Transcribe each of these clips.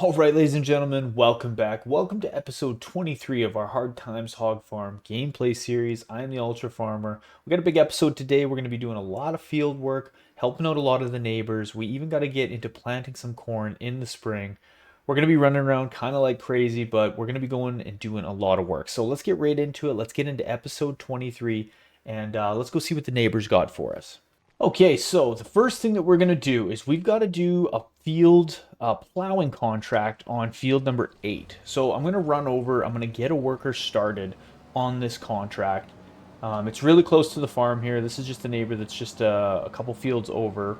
All right, ladies and gentlemen, welcome back. Welcome to episode 23 of our Hard Times Hog Farm gameplay series. I am the Ultra Farmer. We got a big episode today. We're going to be doing a lot of field work, helping out a lot of the neighbors. We even got to get into planting some corn in the spring. We're going to be running around kind of like crazy, but we're going to be going and doing a lot of work. So let's get right into it. Let's get into episode 23 and let's go see what the neighbors got for us. Okay, so the first thing that we're going to do is we've got to do a field plowing contract on field number 8. So I'm going to run over, I'm going to get a worker started on this contract. It's really close to the farm here. This is just a neighbor that's just a couple fields over.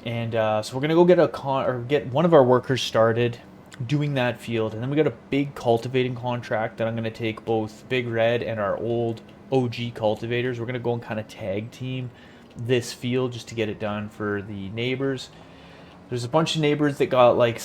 And so we're going to go get one of our workers started doing that field. And then we got a big cultivating contract that I'm going to take both Big Red and our old OG cultivators. We're going to go and kind of tag team this field just to get it done for the neighbors. There's a bunch of neighbors that got like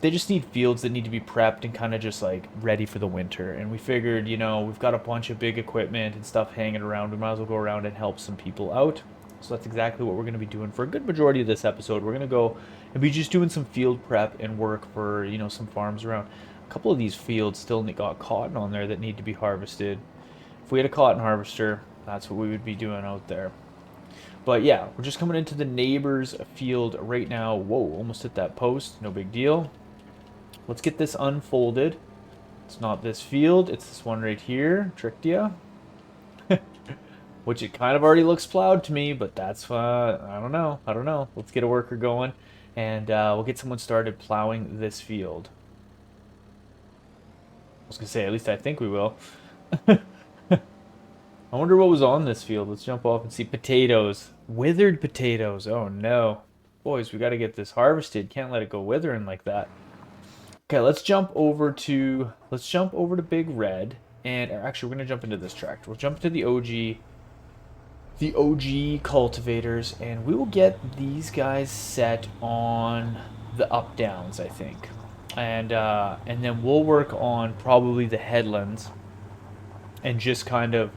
they just need fields that need to be prepped and kind of just like ready for the winter. And we figured, we've got a bunch of big equipment and stuff hanging around. We might as well go around and help some people out. So that's exactly what we're going to be doing for a good majority of this episode. We're going to go and be just doing some field prep and work for, some farms around. A couple of these fields still got cotton on there that need to be harvested. If we had a cotton harvester, that's what we would be doing out there. But yeah, we're just coming into the neighbor's field right now. Whoa, almost hit that post. No big deal. Let's get this unfolded. It's not this field. It's this one right here. Tricked ya. Which it kind of already looks plowed to me, but that's, I don't know. I don't know. Let's get a worker going, and we'll get someone started plowing this field. I was going to say, at least I think we will. I wonder what was on this field. Let's jump off and see. Potatoes. Withered potatoes. Oh no. Boys, we got to get this harvested. Can't let it go withering like that. Okay, let's jump over to Big Red. And actually, we're going to jump into this tractor. We'll jump to the OG cultivators, and we will get these guys set on the up downs, I think. And then we'll work on probably the headlands and just kind of,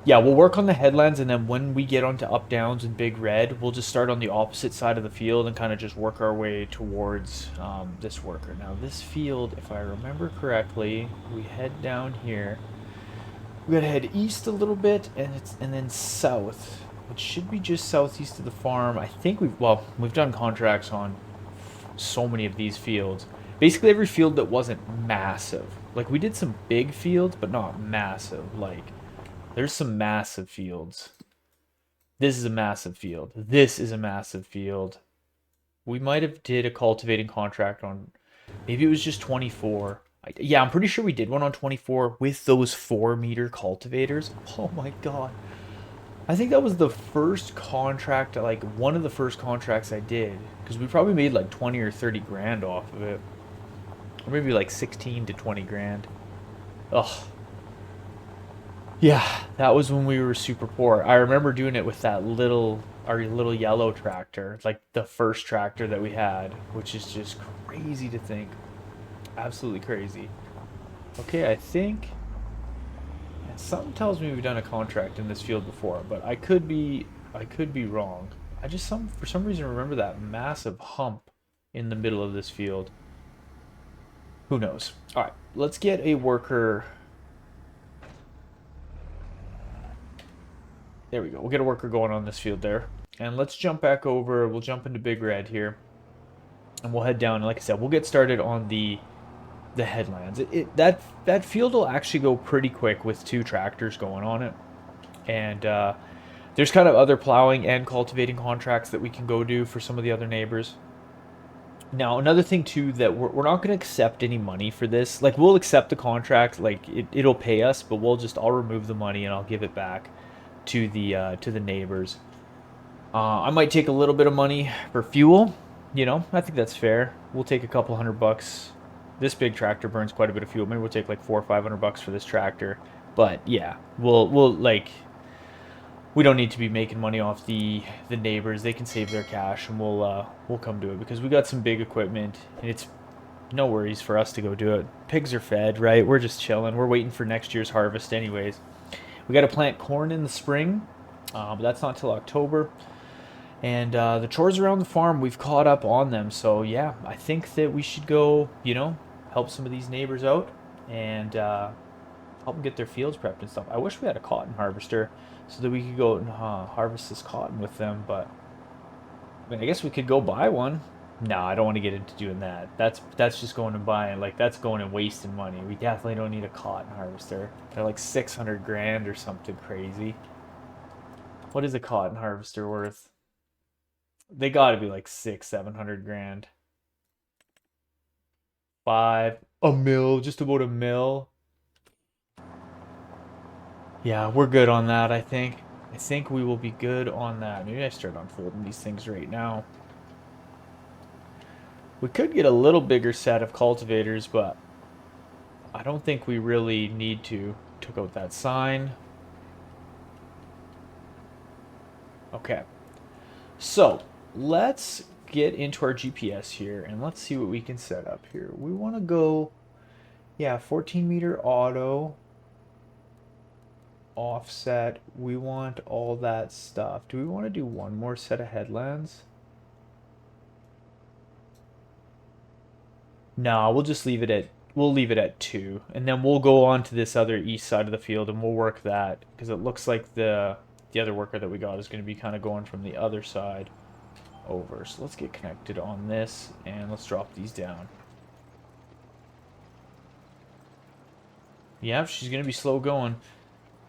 yeah, we'll work on the headlands, and then when we get onto up downs and Big Red, we'll just start on the opposite side of the field and kind of just work our way towards this worker. Now, this field, if I remember correctly, we head down here. We gotta head east a little bit, and then south. It should be just southeast of the farm. I think we've done contracts on so many of these fields. Basically, every field that wasn't massive. Like, we did some big fields, but not massive. Like, there's some massive fields. This is a massive field. This is a massive field. We might have did a cultivating contract on, maybe it was just 24. Yeah, I'm pretty sure we did one on 24 with those 4-meter cultivators. Oh my god. I think that was the first contract, like one of the first contracts I did. Because we probably made like 20 or 30 grand off of it. Or maybe like 16 to 20 grand. Ugh. Yeah, that was when we were super poor. I remember doing it with our little yellow tractor, like the first tractor that we had, which is just crazy to think. Absolutely crazy. Okay, I think something tells me we've done a contract in this field before, but I could be wrong. I just for some reason remember that massive hump in the middle of this field. Who knows? All right, let's get a worker. There we go. We'll get a worker going on this field there. And let's jump back over. We'll jump into Big Red here. And we'll head down. And like I said, we'll get started on the headlands. That field will actually go pretty quick with 2 tractors going on it. And there's kind of other plowing and cultivating contracts that we can go do for some of the other neighbors. Now, another thing too, that we're not going to accept any money for this. Like, we'll accept the contract, like it'll pay us, but I'll remove the money and I'll give it back to the neighbors. I might take a little bit of money for fuel. I think that's fair. We'll take a couple $100. This big tractor burns quite a bit of fuel. Maybe we'll take like $400 or $500 for this tractor. But yeah, we'll like, we don't need to be making money off the neighbors. They can save their cash, and we'll come do it because we got some big equipment, and it's no worries for us to go do it. Pigs are fed, right? We're just chilling. We're waiting for next year's harvest anyways. We got to plant corn in the spring, but that's not till October. And the chores around the farm, we've caught up on them. So yeah, I think that we should go, help some of these neighbors out and help them get their fields prepped and stuff. I wish we had a cotton harvester so that we could go and harvest this cotton with them. But I mean, I guess we could go buy one. No, I don't want to get into doing that. That's just going and buying, like, that's going and wasting money. We definitely don't need a cotton harvester. They're like 600 grand or something crazy. What is a cotton harvester worth? They got to be like 700 grand. A mil, just about a mil. Yeah, we're good on that, I think. I think we will be good on that. Maybe I start unfolding these things right now. We could get a little bigger set of cultivators, but I don't think we really need to. Took out that sign. Okay. So, let's get into our GPS here and let's see what we can set up here. We want to go, yeah, 14 meter auto, offset. We want all that stuff. Do we want to do one more set of headlands? No, we'll leave it at two, and then we'll go on to this other east side of the field and we'll work that because it looks like the other worker that we got is going to be kind of going from the other side over. So let's get connected on this and let's drop these down. Yeah, she's going to be slow going.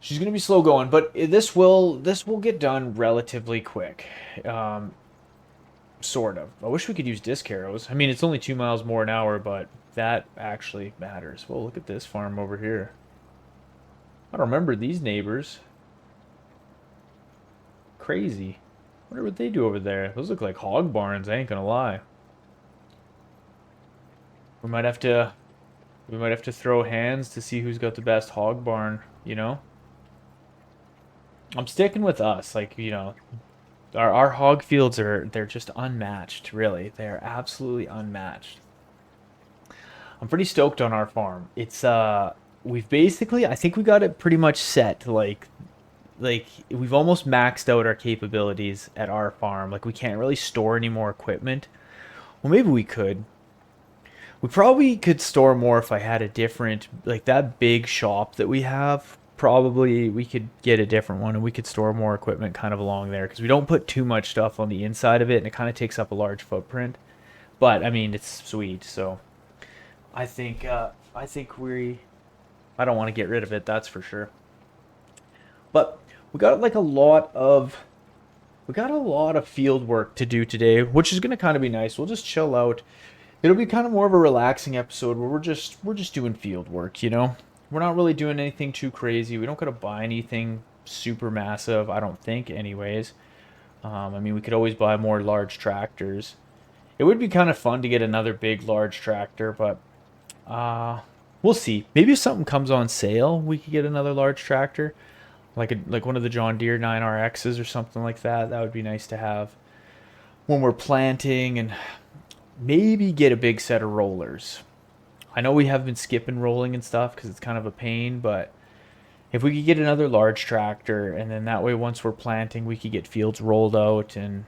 She's going to be slow going, but this will get done relatively quick. Sort of. I wish we could use disc arrows. I mean, it's only 2 miles more an hour, but that actually matters. Well, look at this farm over here. I don't remember these neighbors. Crazy. Wonder what they do over there. Those look like hog barns, I ain't gonna lie. We might have to throw hands to see who's got the best hog barn, you know? I'm sticking with us, like, our hog fields they're just unmatched, really. They're absolutely unmatched. I'm pretty stoked on our farm. It's we've basically I think we got it pretty much set like we've almost maxed out our capabilities at our farm. Like we can't really store any more equipment. Well, maybe we could. We probably could store more if I had a different, like that big shop that we have. Probably we could get a different one and we could store more equipment kind of along there because we don't put too much stuff on the inside of it and it kind of takes up a large footprint. But I mean, it's sweet, so I think I don't want to get rid of it, that's for sure. But we got like a lot of field work to do today, which is going to kind of be nice. We'll just chill out. It'll be kind of more of a relaxing episode where we're just doing field work, you know? We're not really doing anything too crazy. We don't got to buy anything super massive, I don't think anyways. I mean, we could always buy more large tractors. It would be kind of fun to get another big large tractor, but uh we'll see. Maybe if something comes on sale, we could get another large tractor, like one of the John Deere 9RXs or something like that. That would be nice to have when we're planting and maybe get a big set of rollers. I know we have been skipping rolling and stuff because it's kind of a pain, but if we could get another large tractor and then that way once we're planting, we could get fields rolled out and,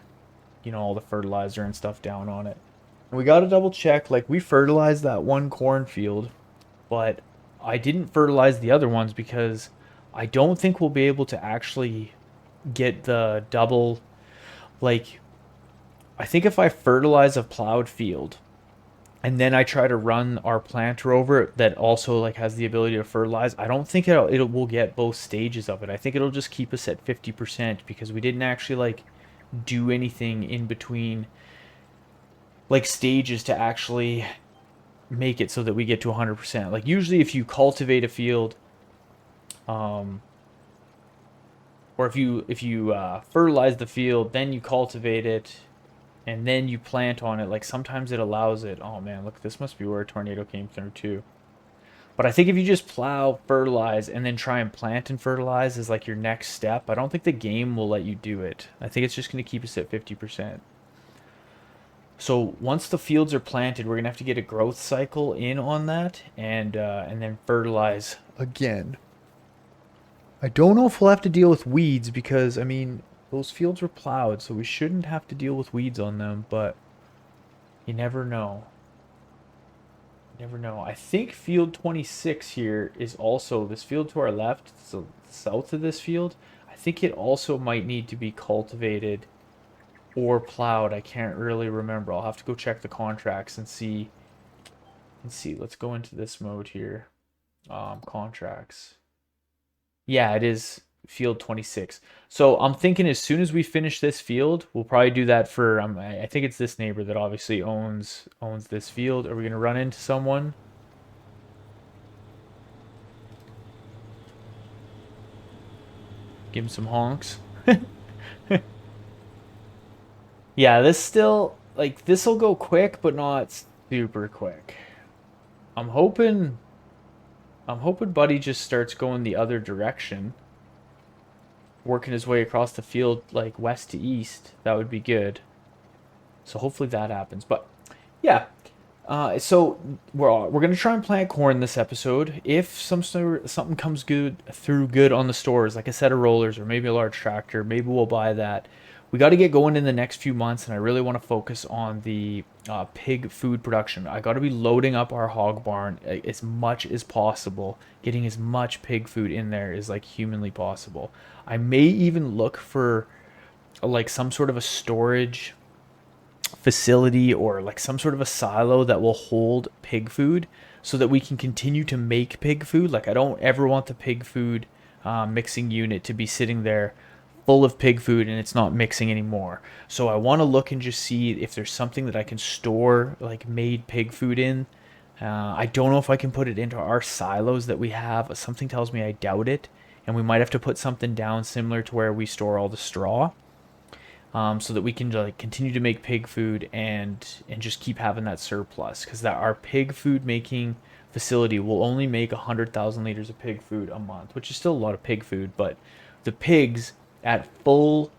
all the fertilizer and stuff down on it. And we got to double check, like we fertilized that one cornfield, but I didn't fertilize the other ones because I don't think we'll be able to actually get the double, like, I think if I fertilize a plowed field and then I try to run our planter over it that also like has the ability to fertilize, I don't think it will get both stages of it. I think it'll just keep us at 50% because we didn't actually like do anything in between like stages to actually make it so that we get to 100%. Like usually if you cultivate a field or if you fertilize the field, then you cultivate it and then you plant on it, like sometimes it allows it. Oh man, look, this must be where a tornado came through too. But I think if you just plow, fertilize, and then try and plant and fertilize as like your next step, I don't think the game will let you do it. I think it's just going to keep us at 50%. So once the fields are planted, we're going to have to get a growth cycle in on that and then fertilize again. I don't know if we'll have to deal with weeds because, I mean, Those fields were plowed, so we shouldn't have to deal with weeds on them, but you never know. Never know. I think field 26 here is also this field to our left, so south of this field. I think it also might need to be cultivated or plowed. I can't really remember. I'll have to go check the contracts and see. Let's go into this mode here. Contracts. Yeah, it is field 26. So I'm thinking as soon as we finish this field, we'll probably do that for I think it's this neighbor that obviously owns this field. Are we gonna run into someone? Give him some honks. Yeah, this still like this'll go quick, but not super quick. I'm hoping I'm hoping Buddy just starts going the other direction, working his way across the field like west to east. That would be good. So hopefully that happens. But yeah, so we're gonna try and plant corn this episode. If something comes good on the stores, like a set of rollers or maybe a large tractor, maybe we'll buy that. We got to get going in the next few months, and I really want to focus on the pig food production. I got to be loading up our hog barn as much as possible, getting as much pig food in there as like humanly possible. I may even look for like some sort of a storage facility or like some sort of a silo that will hold pig food so that we can continue to make pig food. Like I don't ever want the pig food mixing unit to be sitting there full of pig food and it's not mixing anymore. So I want to look and just see if there's something that I can store like made pig food in. I don't know if I can put it into our silos that we have. Something tells me I doubt it. And we might have to put something down similar to where we store all the straw, so that we can like continue to make pig food and just keep having that surplus because that our pig food making facility will only make 100,000 liters of pig food a month, which is still a lot of pig food. But the pigs at full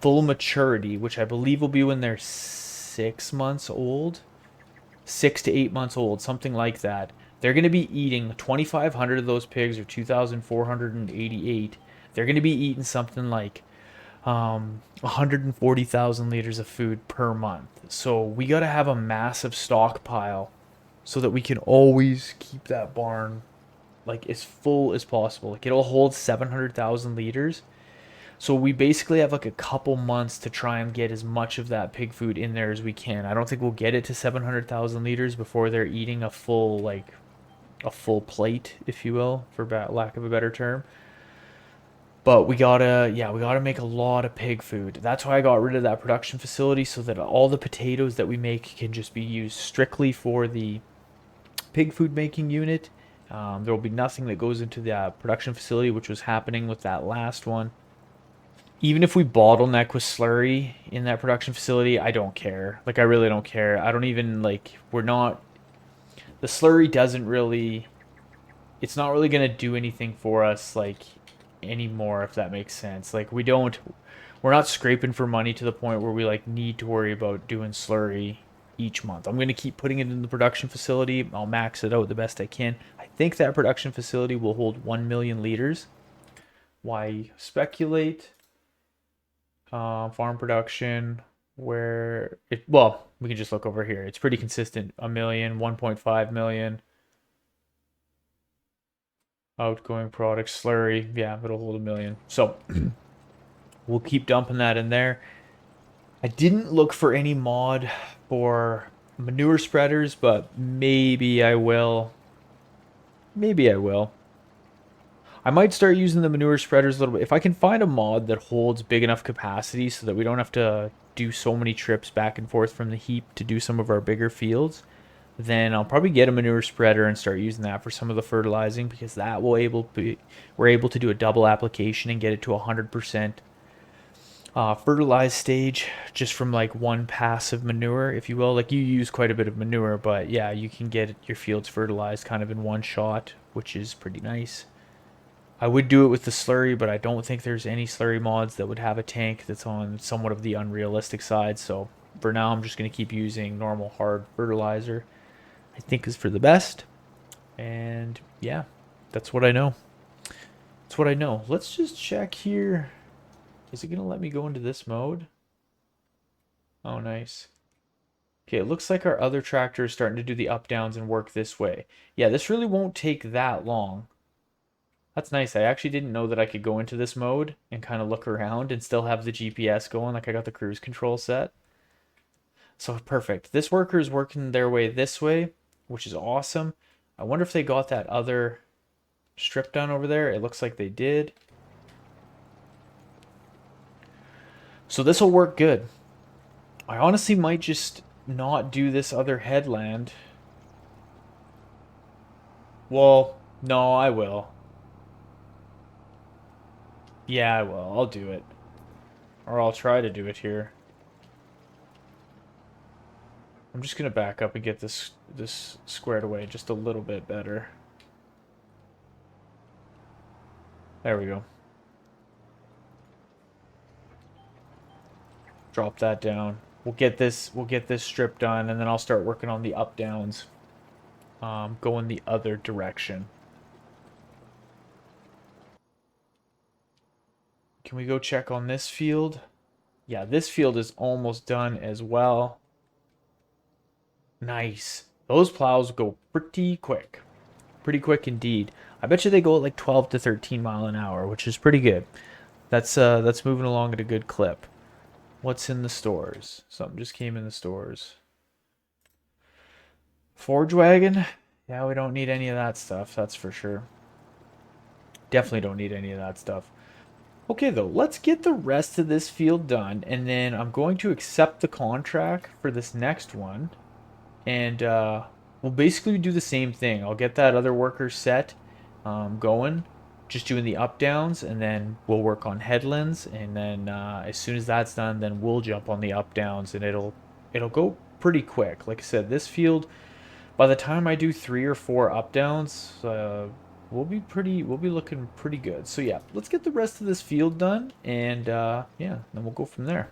maturity, which I believe will be when they're 6 months old, 6 to 8 months old, something like that. They're going to be eating 2,500 of those pigs, or 2,488. They're going to be eating something like 140,000 liters of food per month. So we got to have a massive stockpile so that we can always keep that barn like as full as possible. Like it'll hold 700,000 liters. So we basically have like a couple months to try and get as much of that pig food in there as we can. I don't think we'll get it to 700,000 liters before they're eating a full plate, if you will, for lack of a better term. But we gotta make a lot of pig food. That's why I got rid of that production facility so that all the potatoes that we make can just be used strictly for the pig food making unit. There will be nothing that goes into the production facility, which was happening with that last one. Even if we bottleneck with slurry in that production facility, I don't care. Like, I really don't care. I don't even, like, we're not. The slurry doesn't really. It's not really going to do anything for us, like, anymore, if that makes sense. Like, we're not scraping for money to the point where we like need to worry about doing slurry each month. I'm going to keep putting it in the production facility. I'll max it out the best I can. I think that production facility will hold 1 million liters. Why speculate? Farm production, where it, well, we can just look over here. It's pretty consistent. A million, 1.5 million. Outgoing product slurry. Yeah, it'll hold a million. So we'll keep dumping that in there. I didn't look for any mod for manure spreaders, but maybe I will. Maybe I will. I might start using the manure spreaders a little bit. If I can find a mod that holds big enough capacity so that we don't have to do so many trips back and forth from the heap to do some of our bigger fields, then I'll probably get a manure spreader and start using that for some of the fertilizing, because that we're able to do a double application and get it to 100% fertilized stage just from like one pass of manure, if you will. Like, you use quite a bit of manure, but yeah, you can get your fields fertilized kind of in one shot, which is pretty nice. I would do it with the slurry, but I don't think there's any slurry mods that would have a tank that's on somewhat of the unrealistic side. So for now, I'm just going to keep using normal hard fertilizer. I think is for the best. And yeah, that's what I know. That's what I know. Let's just check here. Is it going to let me go into this mode? Oh, nice. Okay, it looks like our other tractor is starting to do the up downs and work this way. Yeah, this really won't take that long. That's nice. I actually didn't know that I could go into this mode and kind of look around and still have the GPS going. Like I got the cruise control set. So perfect. This worker is working their way this way, which is awesome. I wonder if they got that other strip done over there. It looks like they did. So this will work good. I honestly might just not do this other headland. Well, no, I will. Yeah, I will. I'll do it. Or I'll try to do it here. I'm just gonna back up and get this squared away just a little bit better. There we go. Drop that down. We'll get this strip done, and then I'll start working on the up downs. Going the other direction. Can we go check on this field? Yeah, this field is almost done as well. Nice. Those plows go pretty quick. Pretty quick indeed. I bet you they go at like 12 to 13 mile an hour, which is pretty good. That's moving along at a good clip. What's in the stores? Something just came in the stores. Forge wagon? Yeah, we don't need any of that stuff, that's for sure. Definitely don't need any of that stuff. Okay, though, let's get the rest of this field done, and then I'm going to accept the contract for this next one, and we'll basically do the same thing. I'll get that other worker set going, just doing the up downs, and then we'll work on headlands, and then as soon as that's done, then we'll jump on the up downs, and it'll go pretty quick. Like I said, this field, by the time I do 3 or 4 up downs, we'll be looking pretty good. So yeah, let's get the rest of this field done, and yeah, then we'll go from there.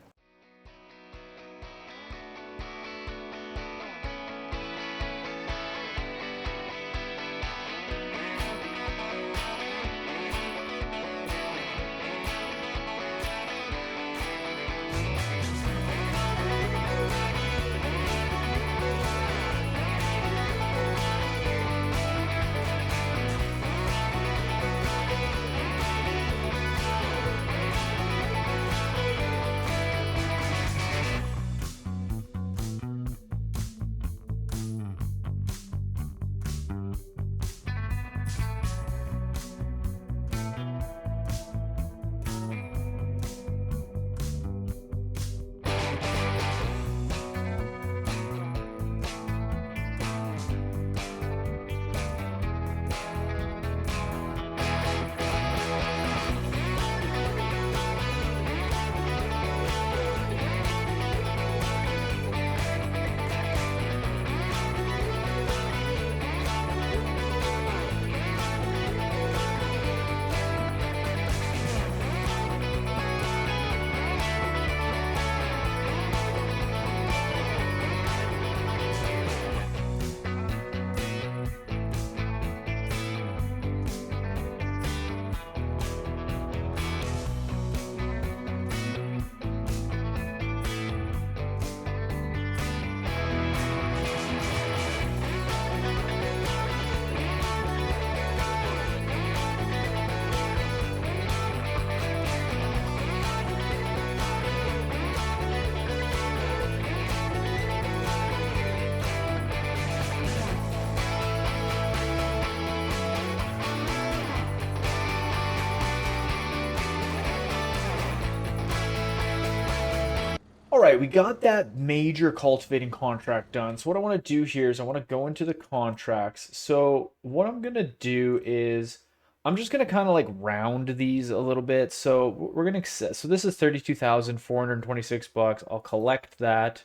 All right, we got that major cultivating contract done. So what I want to do here is I want to go into the contracts. So what I'm going to do is I'm just going to kind of like round these a little bit. So we're going to so this is 32,426 bucks. I'll collect that,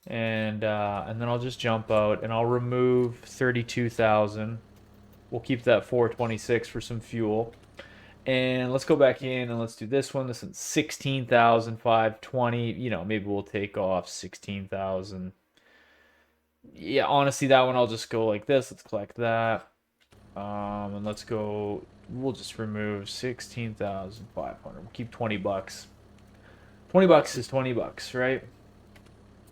and then I'll just jump out and I'll remove 32,000. We'll keep that 426 for some fuel. And let's go back in and let's do this one. This one's 16,520. You know, maybe we'll take off 16,000. Yeah, honestly, that one I'll just go like this. Let's collect that. And let's go, we'll just remove 16,500. We'll keep 20 bucks. 20 bucks is 20 bucks, right?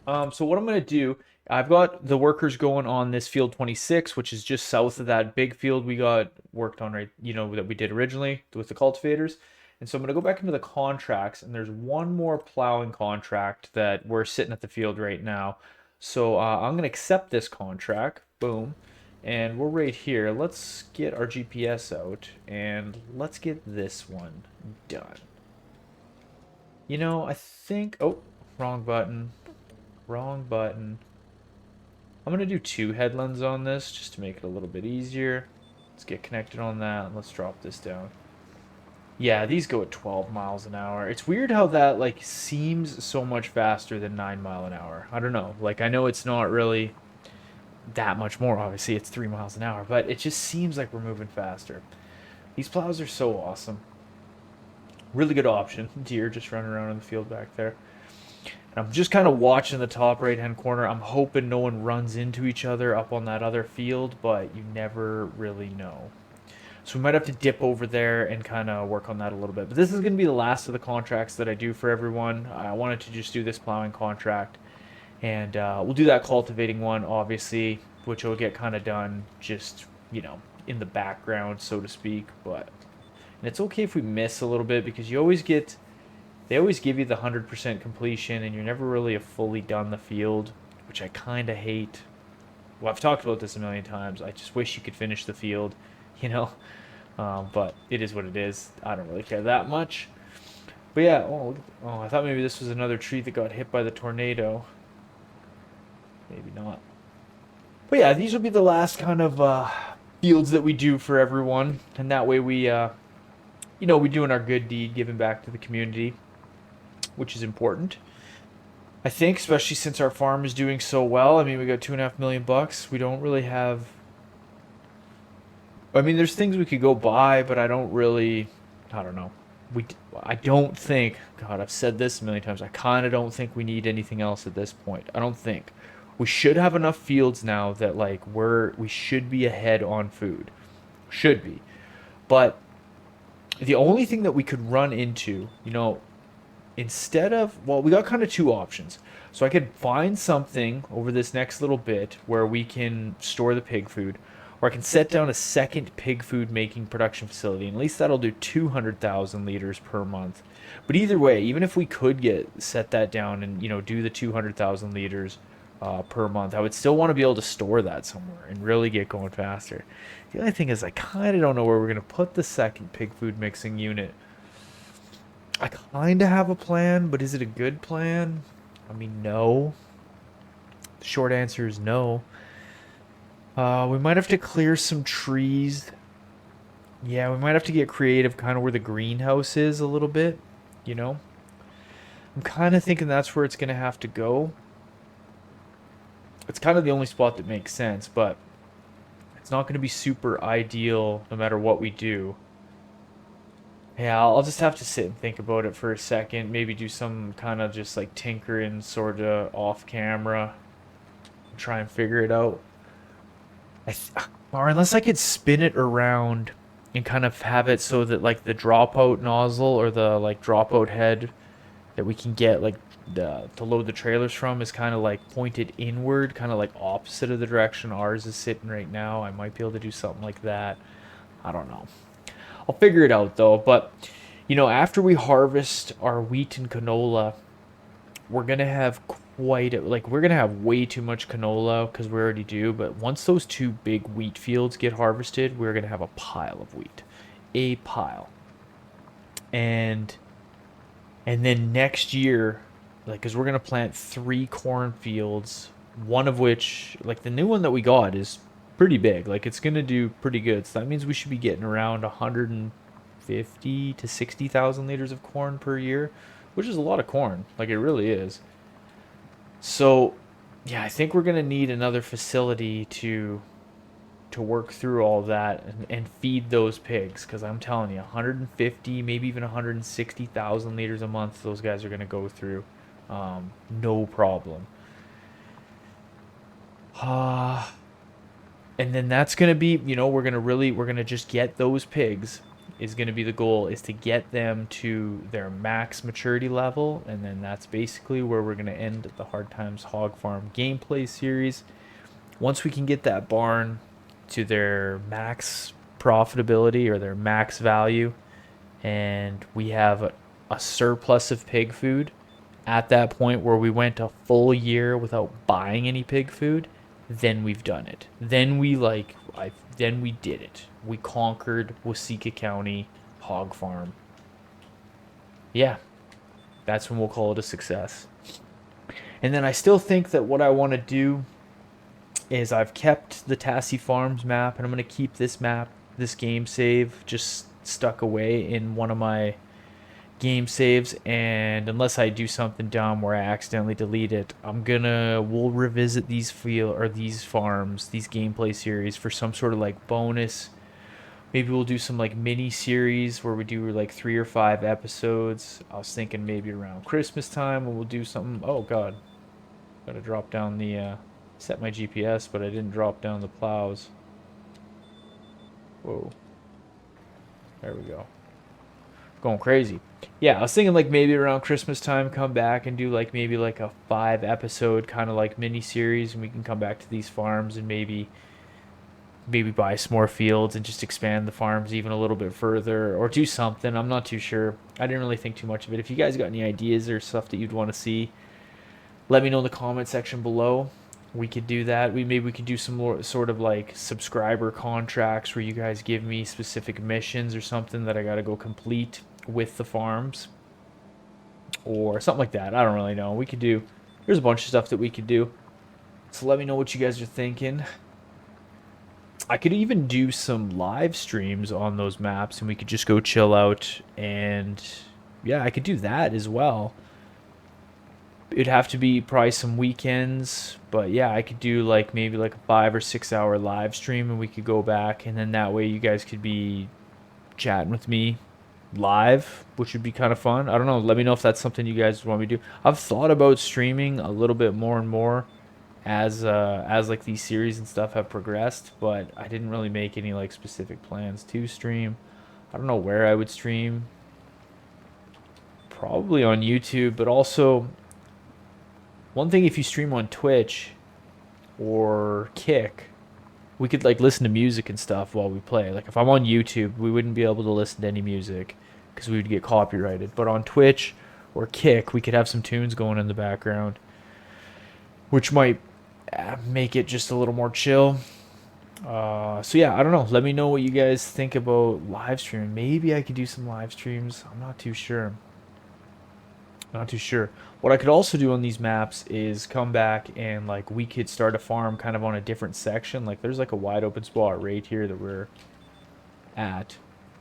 So what I'm going to do, I've got the workers going on this field 26, which is just south of that big field we got worked on, right? That we did originally with the cultivators. And so I'm going to go back into the contracts, and there's one more plowing contract that we're sitting at the field right now. So I'm going to accept this contract. Boom. And we're right here. Let's get our GPS out, and let's get this one done. I think, oh, wrong button. Wrong button. I'm going to do 2 headlands on this just to make it a little bit easier. Let's get connected on that, and let's drop this down. Yeah, these go at 12 miles an hour. It's weird how that, like, seems so much faster than 9 mile an hour. I don't know. Like, I know it's not really that much more. Obviously, it's 3 miles an hour, but it just seems like we're moving faster. These plows are so awesome. Really good option. Deer just running around in the field back there. I'm just kind of watching the top right hand corner. I'm hoping no one runs into each other up on that other field, but you never really know. So we might have to dip over there and kind of work on that a little bit. But this is going to be the last of the contracts that I do for everyone. I wanted to just do this plowing contract. And we'll do that cultivating one, obviously, which will get kind of done just, in the background, so to speak. And it's okay if we miss a little bit because they always give you the 100% completion, and you're never really fully done the field, which I kind of hate. Well, I've talked about this a million times. I just wish you could finish the field, you know. But it is what it is. I don't really care that much. But yeah, oh, I thought maybe this was another tree that got hit by the tornado. Maybe not. But yeah, these will be the last kind of fields that we do for everyone, and that way we're doing our good deed, giving back to the community, which is important. I think, especially since our farm is doing so well. I mean, we got 2.5 million bucks. We don't really have. I mean, there's things we could go buy, but I don't really. I don't know. We. I don't think. God, I've said this a million times. I kind of don't think we need anything else at this point. I don't think. We should have enough fields now that we should be ahead on food. Should be. But the only thing that we could run into, instead of, well, we got kind of 2 options. So I could find something over this next little bit where we can store the pig food, or I can set down a second pig food making production facility, and at least that'll do 200,000 liters per month. But either way, even if we could set that down and do the 200,000 liters per month, I would still want to be able to store that somewhere and really get going faster. The only thing is, I kind of don't know where we're going to put the second pig food mixing unit. I kind of have a plan, but is it a good plan? I mean, no. The short answer is no. We might have to clear some trees. Yeah, we might have to get creative kind of where the greenhouse is a little bit, you know? I'm kind of thinking that's where it's going to have to go. It's kind of the only spot that makes sense, but it's not going to be super ideal no matter what we do. Yeah, I'll just have to sit and think about it for a second. Maybe do some kind of just like tinkering sort of off camera. Try and figure it out. Or unless I could spin it around and kind of have it so that like the dropout nozzle or the like dropout head that we can get like to load the trailers from is kind of like pointed inward, kind of like opposite of the direction ours is sitting right now. I might be able to do something like that. I don't know. I'll figure it out though. But after we harvest our wheat and canola, we're gonna have we're gonna have way too much canola because we already do. But once those 2 big wheat fields get harvested, we're gonna have a pile of wheat, a pile, and then next year, like, because we're gonna plant 3 cornfields, one of which, like the new one that we got, is pretty big. Like it's gonna do pretty good. So that means we should be getting around 150 to 60,000 liters of corn per year, which is a lot of corn. Like it really is. So, yeah, I think we're gonna need another facility to work through all that and feed those pigs because I'm telling you, 150, maybe even 160,000 liters a month, those guys are gonna go through, no problem. And then that's going to be, we're going to just get those pigs is going to be the goal, is to get them to their max maturity level. And then that's basically where we're going to end the Hard Times Hog Farm gameplay series. Once we can get that barn to their max profitability or their max value, and we have a surplus of pig food at that point where we went a full year without buying any pig food, then we've done it. Then we did it. We conquered Waseca County hog farm. Yeah, that's when we'll call it a success. And then I still think that what I want to do is I've kept the Tassie Farms map, and I'm going to keep this map, this game save, just stuck away in one of my game saves. And unless I do something dumb where I accidentally delete it, we'll revisit these farms, these gameplay series for some sort of like bonus. Maybe we'll do some like mini series where we do like 3 or 5 episodes. I was thinking maybe around Christmas time, and we'll do something. Oh god, gotta drop down the set my GPS, but I didn't drop down the plows. Whoa, there we go. Going crazy. Yeah, I was thinking like maybe around Christmas time, come back and do like maybe like a 5 episode kind of like mini series, and we can come back to these farms and maybe buy some more fields and just expand the farms even a little bit further, or do something. I'm not too sure. I didn't really think too much of it. If you guys got any ideas or stuff that you'd want to see, let me know in the comment section below. We could do that. We could do some more sort of like subscriber contracts where you guys give me specific missions or something that I got to go complete with the farms, or something like that. I don't really know. There's a bunch of stuff that we could do. So let me know what you guys are thinking. I could even do some live streams on those maps, and we could just go chill out. And yeah, I could do that as well. It'd have to be probably some weekends, but yeah, I could do like maybe like a 5 or 6 hour live stream, and we could go back, and then that way you guys could be chatting with me live, which would be kind of fun. I don't know. Let me know if that's something you guys want me to do. I've thought about streaming a little bit more and more as like these series and stuff have progressed, but I didn't really make any like specific plans to stream. I don't know where I would stream. Probably on YouTube, but also one thing, if you stream on Twitch or Kick, we could like listen to music and stuff while we play. Like if I'm on YouTube, we wouldn't be able to listen to any music because we would get copyrighted. But on Twitch or Kick, we could have some tunes going in the background, which might make it just a little more chill. So yeah, I don't know. Let me know what you guys think about live streaming. Maybe I could do some live streams. I'm not too sure. Not too sure. What I could also do on these maps is come back and like we could start a farm kind of on a different section. Like there's like a wide open spot right here that we're at,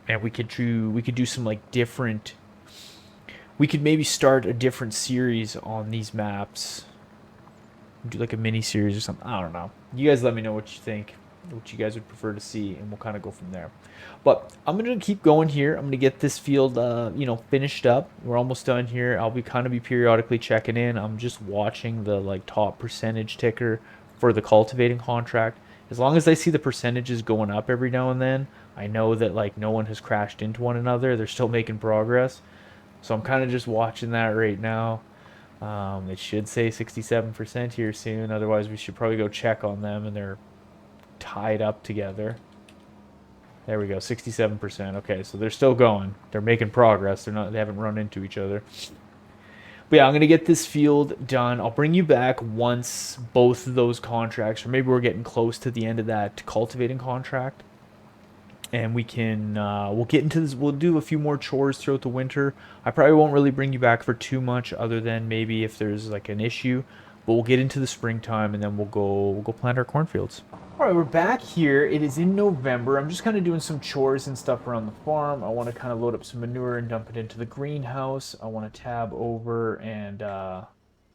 and we could do some like different. We could maybe start a different series on these maps. Do like a mini series or something. I don't know. You guys let me know what you think, what you guys would prefer to see, and we'll kind of go from there. But I'm gonna keep going here. I'm gonna get this field, finished up. We're almost done here. I'll be periodically checking in. I'm just watching the like top percentage ticker for the cultivating contract. As long as I see the percentages going up every now and then, I know that like no one has crashed into one another. They're still making progress. So I'm kind of just watching that right now. It should say 67% here soon. Otherwise, we should probably go check on them, and they're tied up together. There we go, 67%. Okay, so they're still going. They're making progress. They haven't run into each other. But yeah, I'm gonna get this field done. I'll bring you back once both of those contracts, or maybe we're getting close to the end of that cultivating contract, and we'll get into this. We'll do a few more chores throughout the winter. I probably won't really bring you back for too much, other than maybe if there's like an issue. But we'll get into the springtime, and then we'll go plant our cornfields. All right, we're back here. It is in November. I'm just kind of doing some chores and stuff around the farm. I want to kind of load up some manure and dump it into the greenhouse. I want to tab over and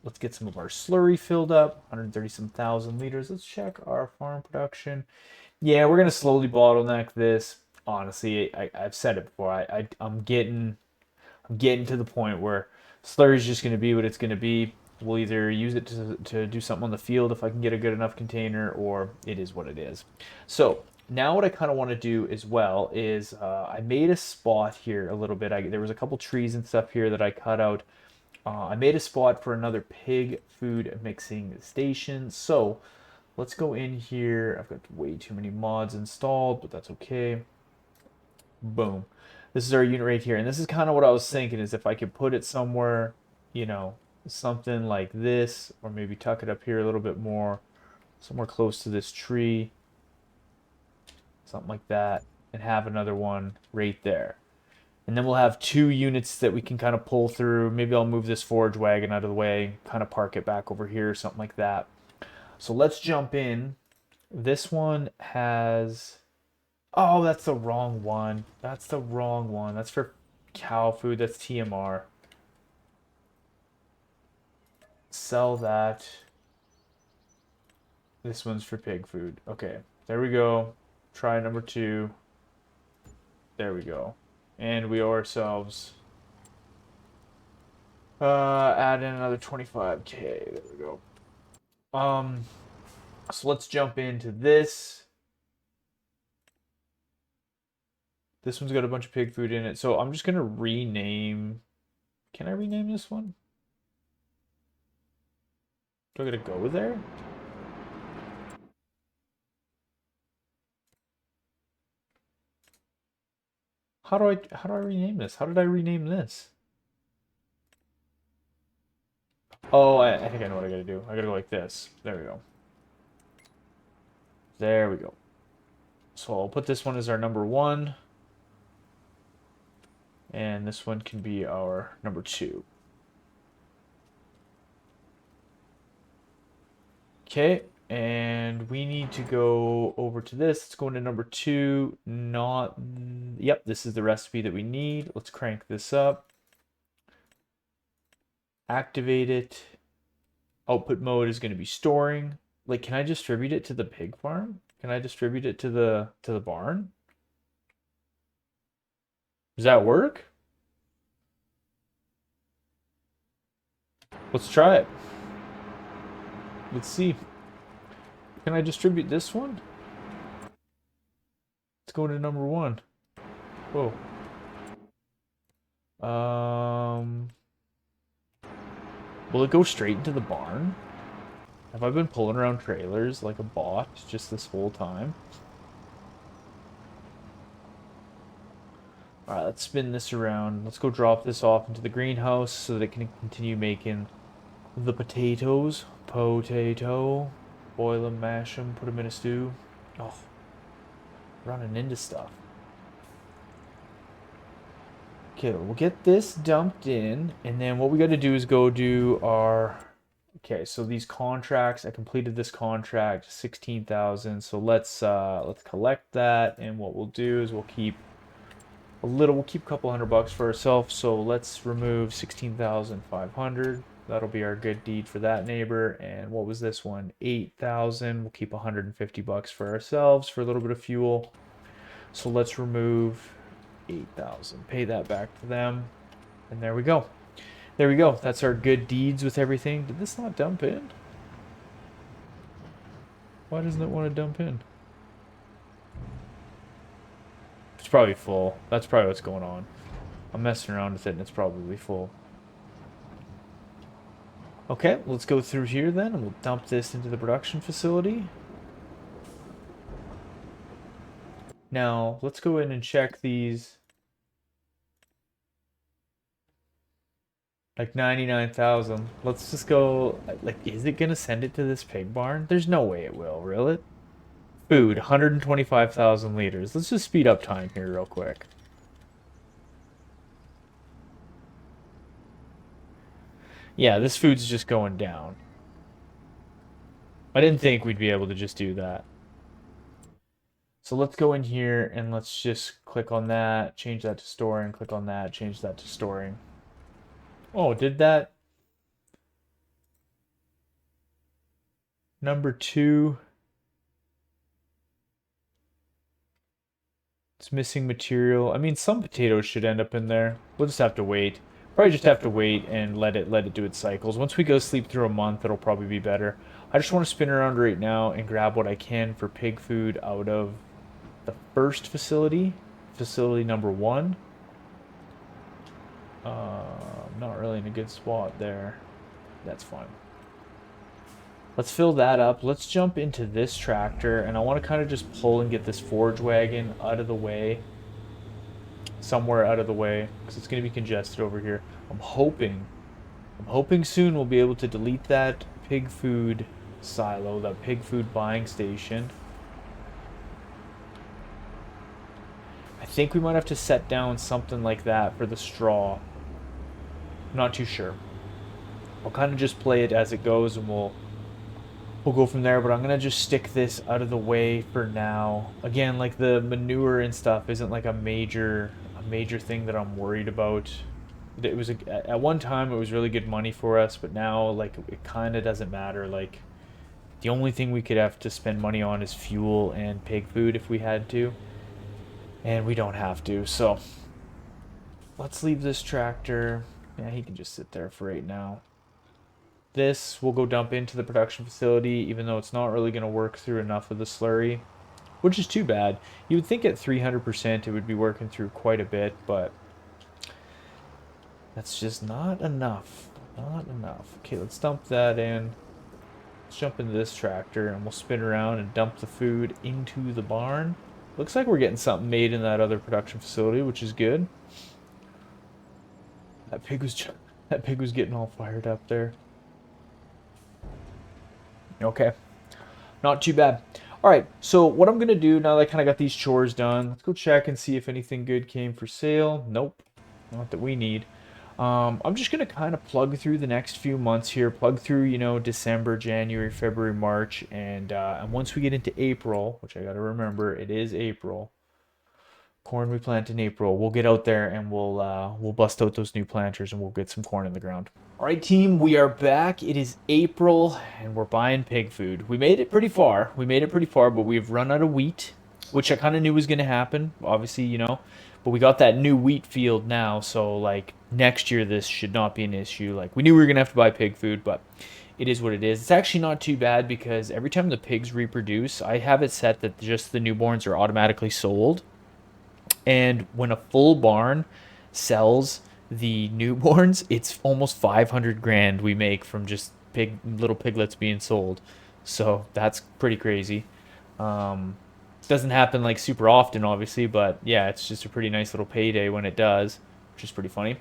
let's get some of our slurry filled up. 130 some thousand liters. Let's check our farm production. Yeah, we're gonna slowly bottleneck this. Honestly, I've said it before. I'm getting to the point where slurry is just gonna be what it's gonna be. We'll either use it to do something on the field if I can get a good enough container, or it is what it is. So now what I kind of want to do as well is I made a spot here a little bit. There was a couple trees and stuff here that I cut out. I made a spot for another pig food mixing station. So let's go in here. I've got way too many mods installed, but that's okay. Boom. This is our unit right here. And this is kind of what I was thinking, is if I could put it somewhere, you know, something like this, or maybe tuck it up here a little bit more, somewhere close to this tree, something like that, and have another one right there. And then we'll have two units that we can kind of pull through. Maybe I'll move this forage wagon out of the way, kind of park it back over here, something like that. So let's jump in. This one has... Oh, that's the wrong one. That's the wrong one. That's for cow food. That's TMR. Sell that. This one's for pig food. Okay, there we go. Try number 2. There we go. And we owe ourselves... add in another 25k. There we go. So let's jump into this. This one's got a bunch of pig food in it. So I'm just going to rename... Can I rename this one? Do I got to go there? How do I rename this? How did I rename this? Oh, I think I know what I gotta do. I gotta go like this. There we go. There we go. So I'll put this one as our number 1. And this one can be our number 2. Okay, and we need to go over to this. Let's go into number 2. Yep, this is the recipe that we need. Let's crank this up. Activate it. Output mode is going to be storing. Like, can I distribute it to the pig farm? Can I distribute it to the barn? Does that work? Let's try it. Let's see. Can I distribute this one? Let's go to number 1. Whoa. Will it go straight into the barn? Have I been pulling around trailers like a bot just this whole time? Alright, let's spin this around. Let's go drop this off into the greenhouse so that it can continue making the potatoes. Potato. Boil them, mash them, put them in a stew. Oh, running into stuff. Okay, we'll get this dumped in, and then what we got to do is go do our... Okay, so these contracts, I completed this contract, 16,000. So let's collect that, and what we'll do is we'll keep a couple $100 for ourselves. So let's remove 16,500. That'll be our good deed for that neighbor. And what was this one? 8,000. We'll keep $150 for ourselves for a little bit of fuel. So let's remove 8,000. Pay that back to them. And there we go. There we go. That's our good deeds with everything. Did this not dump in? Why doesn't it want to dump in? It's probably full. That's probably what's going on. I'm messing around with it and it's probably full. Okay, let's go through here then, and we'll dump this into the production facility. Now, let's go in and check these. Like 99,000. Let's just go, like, is it gonna send it to this pig barn? There's no way it will it? Food, 125,000 liters. Let's just speed up time here real quick. Yeah, this food's just going down. I didn't think we'd be able to just do that. So let's go in here and let's just click on that, change that to storing, click on that, change that to storing. Oh, did that? Number 2. It's missing material. I mean, some potatoes should end up in there. We'll just have to wait. Probably just have to wait and let it do its cycles. Once we go sleep through a month, it'll probably be better. I just want to spin around right now and grab what I can for pig food out of the first facility, facility number 1. Not really in a good spot there. That's fine. Let's fill that up. Let's jump into this tractor, and I want to kind of just pull and get this forage wagon out of the way. Somewhere out of the way, because it's going to be congested over here. I'm hoping soon we'll be able to delete that pig food silo, that pig food buying station. I think we might have to set down something like that for the straw. I'm not too sure. I'll kind of just play it as it goes, and we'll go from there. But I'm gonna just stick this out of the way for now. Again, like the manure and stuff isn't like a major thing that I'm worried about. It was at one time it was really good money for us, but now like it kind of doesn't matter. Like the only thing we could have to spend money on is fuel and pig food if we had to, and we don't have to. So let's leave this tractor. Yeah, he can just sit there for right now. This will go dump into the production facility, even though it's not really going to work through enough of the slurry, which is too bad. You would think at 300% it would be working through quite a bit, but that's just not enough. Not enough. Okay, let's dump that in. Let's jump into this tractor, and we'll spin around and dump the food into the barn. Looks like we're getting something made in that other production facility, which is good. That pig was getting all fired up there. Okay, not too bad. All right, so what I'm gonna do now that I kind of got these chores done, let's go check and see if anything good came for sale. Nope, not that we need. I'm just gonna kind of plug through the next few months here, plug through, you know, December, January, February, March, and once we get into April, which I gotta remember, it is April. Corn we plant in April. We'll get out there and we'll bust out those new planters and we'll get some corn in the ground. All right, team, we are back. It is April and we're buying pig food. We made it pretty far. But we've run out of wheat, which I kind of knew was going to happen. Obviously, you know, but we got that new wheat field now, so like next year this should not be an issue. Like we knew we were gonna have to buy pig food, but it is what it is. It's actually not too bad because every time the pigs reproduce, I have it set that just the newborns are automatically sold. And when a full barn sells the newborns, it's almost 500 grand we make from just little piglets being sold. So that's pretty crazy. Doesn't happen like super often, obviously, but yeah, it's just a pretty nice little payday when it does, which is pretty funny.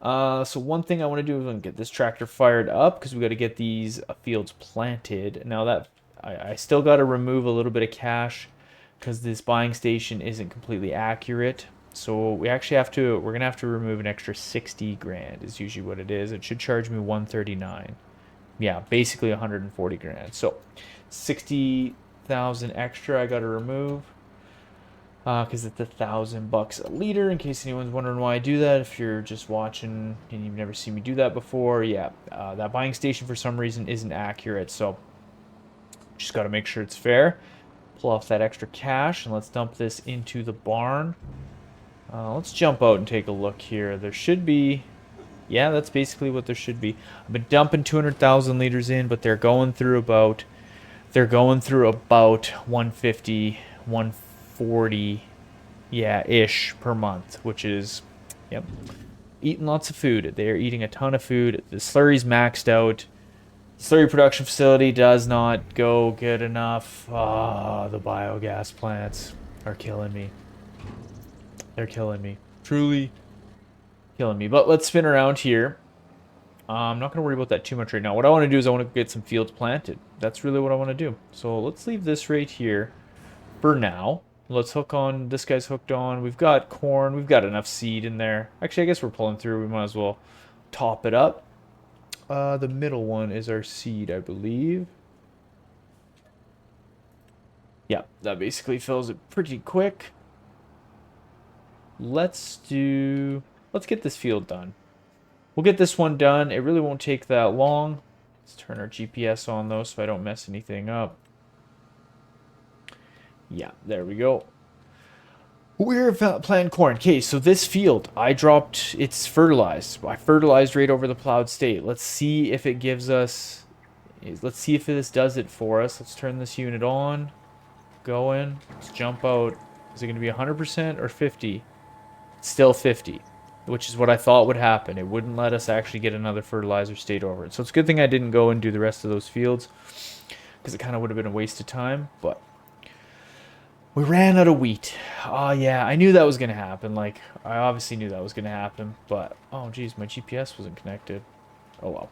So one thing I want to do is get this tractor fired up because we got to get these fields planted. Now that I still got to remove a little bit of cash because this buying station isn't completely accurate. So we're gonna have to remove an extra 60 grand is usually what it is. It should charge me 139. Yeah, basically 140 grand. So 60,000 extra I gotta remove because it's $1,000 a liter. In case anyone's wondering why I do that, if you're just watching and you've never seen me do that before, yeah, that buying station for some reason isn't accurate. So just got to make sure it's fair. Pull off that extra cash and let's dump this into the barn. Let's jump out and take a look here. There should be, yeah, that's basically what there should be. I've been dumping 200,000 liters in, but they're going through about 150, 140, yeah, ish per month, which is, yep, eating lots of food. They're eating a ton of food. The slurry's maxed out. Slurry production facility does not go good enough. Ah, the biogas plants are killing me. They're killing me. Truly killing me. But let's spin around here. I'm not going to worry about that too much right now. What I want to do is I want to get some fields planted. That's really what I want to do. So let's leave this right here for now. Let's hook on. This guy's hooked on. We've got corn. We've got enough seed in there. Actually, I guess we're pulling through. We might as well top it up. The middle one is our seed, I believe. Yeah, that basically fills it pretty quick. Let's get this field done. We'll get this one done. It really won't take that long. Let's turn our GPS on though so I don't mess anything up. Yeah, there we go. We're planting corn. Okay, so this field, I dropped, it's fertilized. I fertilized right over the plowed state. Let's see if it gives us, let's see if this does it for us. Let's turn this unit on, go in, let's jump out. Is it going to be 100% or 50? It's still 50, which is what I thought would happen. It wouldn't let us actually get another fertilizer state over it. So it's a good thing I didn't go and do the rest of those fields because it kind of would have been a waste of time, but we ran out of wheat. Oh, yeah, I knew that was going to happen. Like, I obviously knew that was going to happen, but, oh, geez, my GPS wasn't connected. Oh,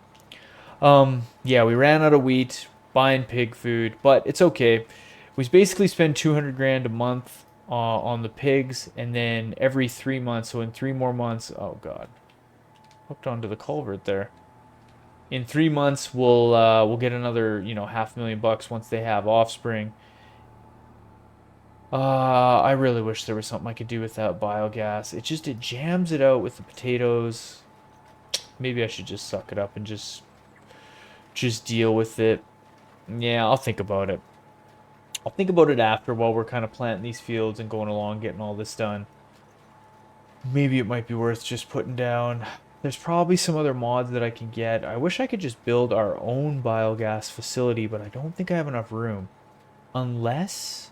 well. Yeah, we ran out of wheat, buying pig food, but it's okay. We basically spend 200 grand a month on the pigs, and then every 3 months, so in 3 more months, oh, God, hooked onto the culvert there. In 3 months, we'll get another, $500,000 once they have offspring. I really wish there was something I could do with that biogas. It jams it out with the potatoes. Maybe I should just suck it up and just deal with it. Yeah, I'll think about it. I'll think about it after while we're kind of planting these fields and going along getting all this done. Maybe it might be worth just putting down. There's probably some other mods that I can get. I wish I could just build our own biogas facility, but I don't think I have enough room. Unless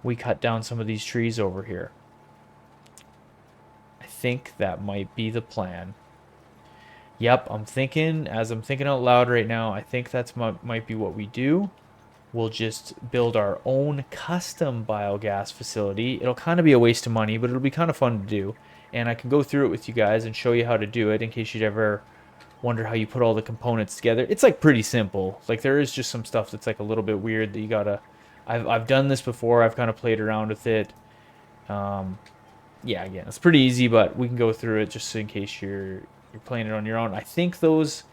we cut down some of these trees over here. I think that might be the plan. Yep, as I'm thinking out loud right now, I think that's might be what we do. We'll just build our own custom biogas facility. It'll kind of be a waste of money, but it'll be kind of fun to do. And I can go through it with you guys and show you how to do it in case you'd ever wonder how you put all the components together. It's like pretty simple. Like there is just some stuff that's like a little bit weird that you gotta. I've done this before. I've kind of played around with it. Yeah, again, it's pretty easy, but we can go through it just in case you're playing it on your own. I think those.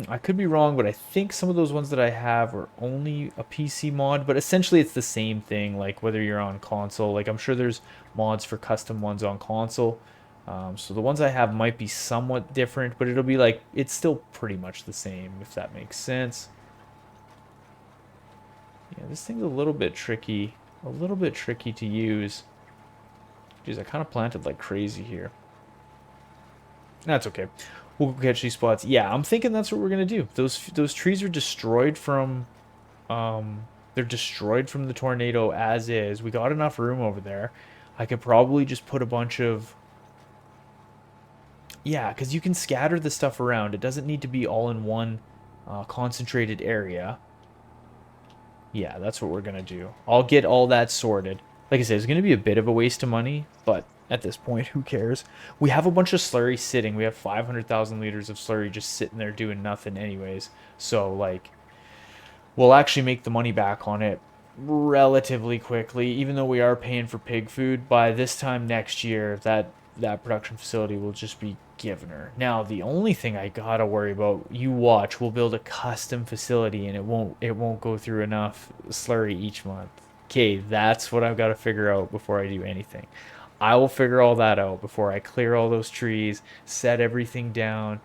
I could be wrong, but I think some of those ones that I have are only a PC mod, but essentially it's the same thing, like whether you're on console. Like I'm sure there's mods for custom ones on console. So the ones I have might be somewhat different, but it'll be like, it's still pretty much the same, if that makes sense. Yeah, this thing's a little bit tricky to use. Jeez, I kind of planted like crazy here. That's okay. We'll catch these spots. Yeah, I'm thinking that's what we're gonna do. Those trees are destroyed from they're destroyed from the tornado as is. We got enough room over there. I could probably just put a bunch of yeah, because you can scatter the stuff around. It doesn't need to be all in one concentrated area. Yeah, that's what we're gonna do. I'll get all that sorted. Like I said, it's gonna be a bit of a waste of money, but at this point, who cares? We have a bunch of slurry sitting. We have 500,000 liters of slurry just sitting there doing nothing anyways. So, like, we'll actually make the money back on it relatively quickly, even though we are paying for pig food. By this time next year, that production facility will just be given her. Now, the only thing I gotta worry about, you watch, we'll build a custom facility and it won't go through enough slurry each month. Okay, that's what I've got to figure out before I do anything. I will figure all that out before I clear all those trees, set everything down,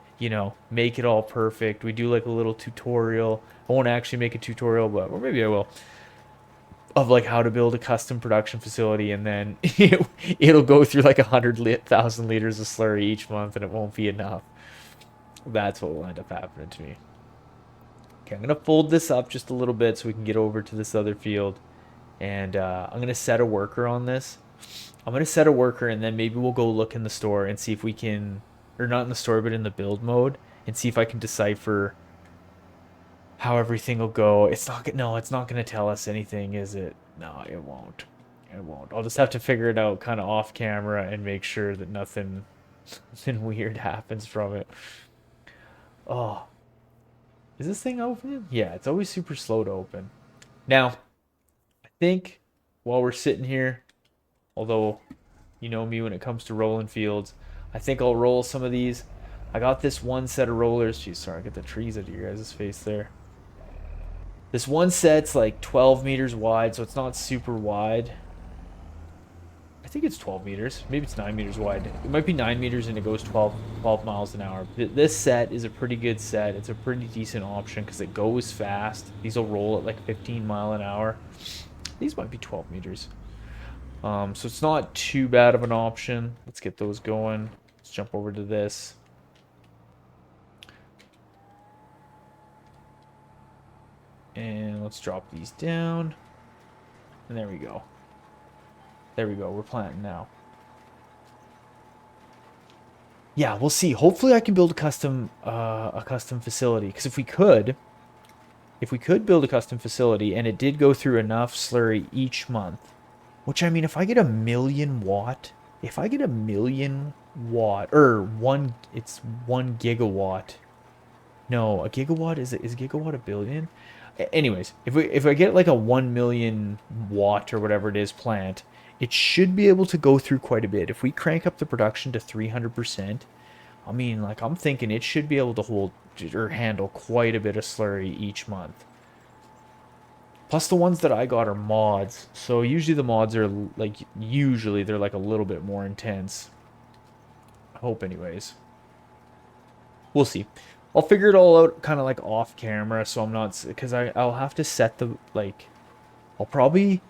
make it all perfect. We do like a little tutorial. I won't actually make a tutorial, but or maybe I will, of like how to build a custom production facility, and then it'll go through like 100,000 liters of slurry each month, and it won't be enough. That's what will end up happening to me. Okay, I'm gonna fold this up just a little bit so we can get over to this other field, and I'm gonna set a worker on this. I'm gonna set a worker, and then maybe we'll go look in the store and see if we can, or not in the store, but in the build mode, and see if I can decipher how everything will go. No, it's not gonna tell us anything, is it? No, it won't. It won't. I'll just have to figure it out kind of off camera and make sure that nothing weird happens from it. Oh, is this thing opening? Yeah, it's always super slow to open. Now, I think while we're sitting here, although you know me when it comes to rolling fields, I think I'll roll some of these. I got this one set of rollers. Geez, sorry, I get the trees out of your guys' face there. This one set's like 12 meters wide, so it's not super wide. I think it's 12 meters. Maybe it's 9 meters wide. It might be 9 meters and it goes 12 miles an hour. This set is a pretty good set. It's a pretty decent option because it goes fast. These will roll at like 15 mile an hour. These might be 12 meters. So it's not too bad of an option. Let's get those going. Let's jump over to this. And let's drop these down. And there we go. There we go. We're planting now. Yeah, we'll see. Hopefully I can build a custom facility. Because if we could build a custom facility and it did go through enough slurry each month, which I mean, if I get a 1,000,000 watt, it's 1 gigawatt. No, a gigawatt is a gigawatt a billion? Anyways, if I get like a 1,000,000 watt or whatever it is plant, it should be able to go through quite a bit. If we crank up the production to 300%, I mean, like I'm thinking it should be able to hold or handle quite a bit of slurry each month. Plus the ones that I got are mods, so usually the mods are like they're like a little bit more intense. I hope, anyways. We'll see. I'll figure it all out kind of like off camera, so I'm not, because I'll have to set the like I'll probably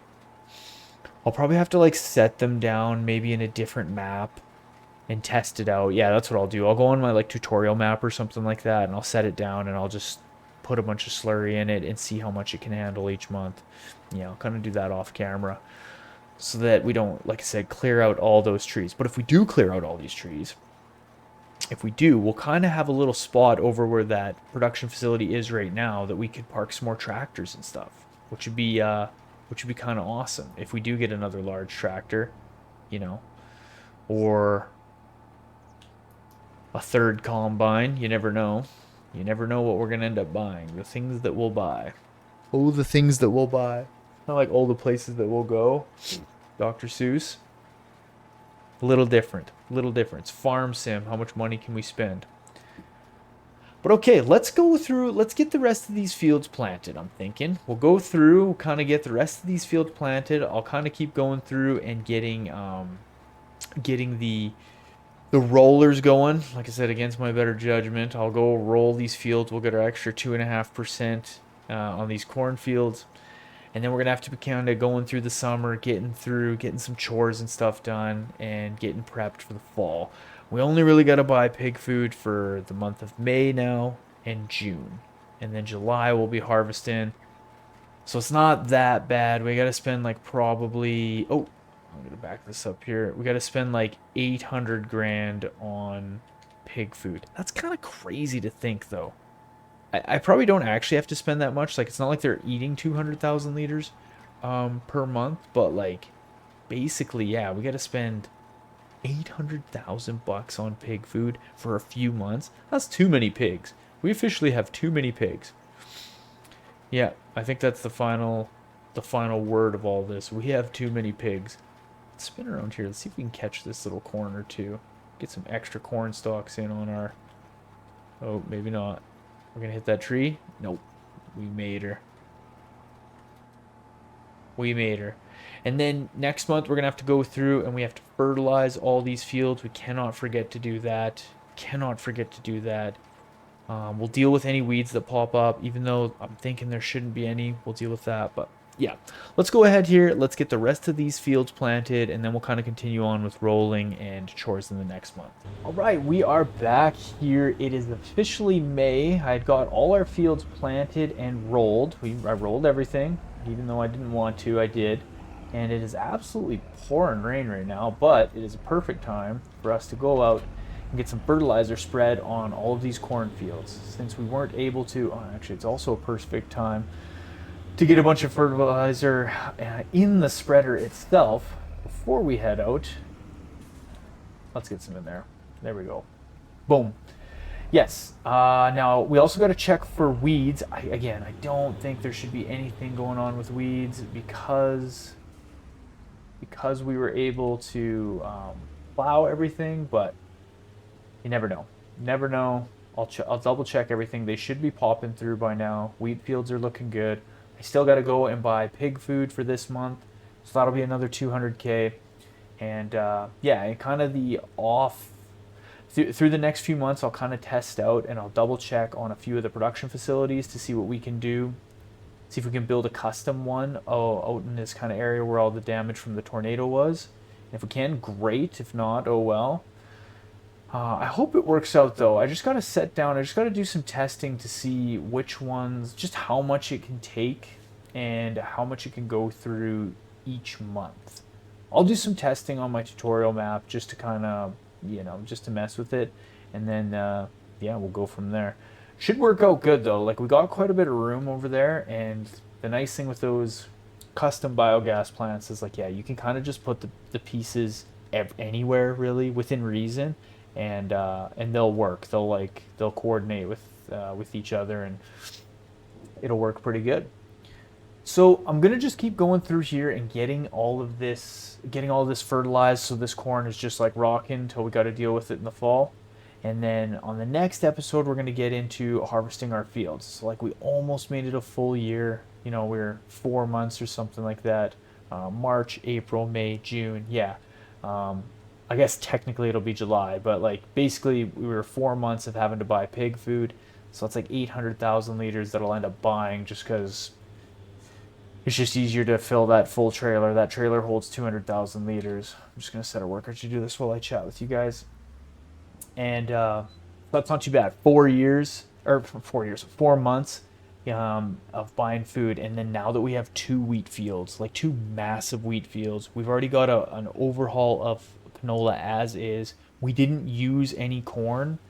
have to like set them down maybe in a different map and test it out. Yeah, that's what I'll do. I'll go on my like tutorial map or something like that, and I'll set it down and I'll just put a bunch of slurry in it and see how much it can handle each month. Yeah, I'll kind of do that off camera so that we don't, like I said, clear out all those trees. But if we do clear out all these trees, we'll kind of have a little spot over where that production facility is right now that we could park some more tractors and stuff, which would be kind of awesome if we do get another large tractor, you know, or a third combine. You never know. You never know what we're going to end up buying. The things that we'll buy. Oh, the things that we'll buy. Not like all the places that we'll go. Dr. Seuss. A little different. Little difference. Farm sim. How much money can we spend? But okay, let's go through. Let's get the rest of these fields planted, I'm thinking. We'll go through, kind of get the rest of these fields planted. I'll kind of keep going through and getting the rollers going. Like I said, against my better judgment, I'll go roll these fields. We'll get our extra 2.5% on these cornfields. And then we're going to have to be kind of going through the summer, getting some chores and stuff done, and getting prepped for the fall. We only really got to buy pig food for the month of May now and June. And then July we'll be harvesting. So it's not that bad. We got to spend like probably... Oh, I'm going to back this up here. We got to spend like 800 grand on pig food. That's kind of crazy to think, though. I probably don't actually have to spend that much. Like, it's not like they're eating 200,000 liters per month. But, like, basically, yeah, we got to spend 800,000 bucks on pig food for a few months. That's too many pigs. We officially have too many pigs. Yeah, I think that's the final word of all this. We have too many pigs. Let's spin around here. Let's see if we can catch this little corn or two. Get some extra corn stalks in on our... Oh, maybe not. We're going to hit that tree? Nope. We made her. We made her. And then next month we're going to have to go through and we have to fertilize all these fields. We cannot forget to do that. Cannot forget to do that. We'll deal with any weeds that pop up, even though I'm thinking there shouldn't be any. We'll deal with that, but yeah. Let's go ahead here. Let's get the rest of these fields planted, and then we'll kind of continue on with rolling and chores in the next month. All right, we are back here. It is officially May. I had got all our fields planted and rolled. I rolled everything, even though I didn't want to, I did. And it is absolutely pouring rain right now, but it is a perfect time for us to go out and get some fertilizer spread on all of these cornfields. Since we weren't able to, actually it's also a perfect time to get a bunch of fertilizer in the spreader itself before we head out. Let's get some in there. There we go. Boom. Yes. Now, we also got to check for weeds. I don't think there should be anything going on with weeds because we were able to plow everything, but you never know. Never know. I'll double check everything. They should be popping through by now. Wheat fields are looking good. I still got to go and buy pig food for this month, so that'll be another 200K. And yeah, kind of the through the next few months, I'll kind of test out and I'll double check on a few of the production facilities to see what we can do See if we can build a custom one out in this kind of area where all the damage from the tornado was. And if we can, great. If not, oh well. I hope it works out though. I just got to set down, I just got to do some testing to see which ones, just how much it can take and how much it can go through each month. I'll do some testing on my tutorial map just to kind of, just to mess with it. And then, yeah, we'll go from there. Should work out good though. Like we got quite a bit of room over there. And the nice thing with those custom biogas plants is like, yeah, you can kind of just put the pieces anywhere really within reason, and they'll work. They'll coordinate with each other, and it'll work pretty good. So I'm gonna just keep going through here and getting all this fertilized. So this corn is just like rocking until we got to deal with it in the fall. And then on the next episode, we're gonna get into harvesting our fields. So like we almost made it a full year. We're 4 months or something like that. March, April, May, June. Yeah. I guess technically it'll be July, but like basically we were 4 months of having to buy pig food. So it's like 800,000 liters that I'll end up buying just because it's just easier to fill that full trailer. That trailer holds 200,000 liters. I'm just going to set a worker to do this while I chat with you guys. And that's not too bad. 4 months of buying food. And then now that we have two wheat fields, like two massive wheat fields, we've already got an overhaul of canola as is. We didn't use any corn,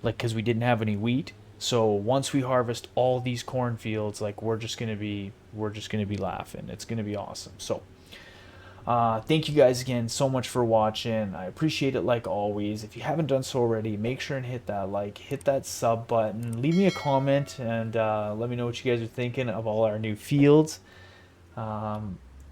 like, because we didn't have any wheat. So once we harvest all these cornfields, like we're just gonna be laughing. It's gonna be awesome. So thank you guys again so much for watching. I appreciate it like always. If you haven't done so already, make sure and hit that like, hit that sub button, leave me a comment, and let me know what you guys are thinking of all our new fields.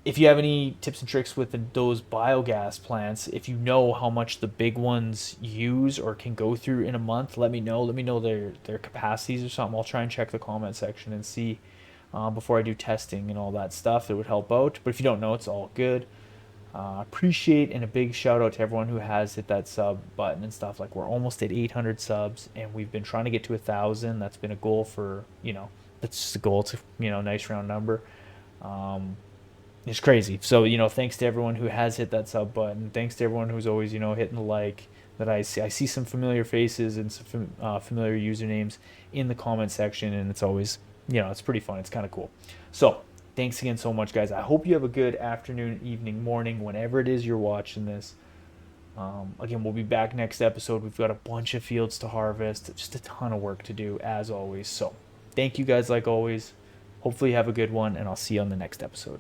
If you have any tips and tricks with those biogas plants, if you know how much the big ones use or can go through in a month, let me know. Let me know their capacities or something. I'll try and check the comment section and see before I do testing and all that stuff. It would help out. But if you don't know, it's all good. Appreciate, and a big shout out to everyone who has hit that sub button and stuff. Like we're almost at 800 subs, and we've been trying to get to 1,000. That's been a goal for, that's just a goal. It's a nice round number. It's crazy. So, thanks to everyone who has hit that sub button. Thanks to everyone who's always, hitting the like. That I see some familiar faces and some familiar usernames in the comment section, and it's always, it's pretty fun. It's kind of cool. So, thanks again so much, guys. I hope you have a good afternoon, evening, morning, whenever it is you're watching this. Again, we'll be back next episode. We've got a bunch of fields to harvest. Just a ton of work to do, as always. So, thank you guys like always. Hopefully you have a good one, and I'll see you on the next episode.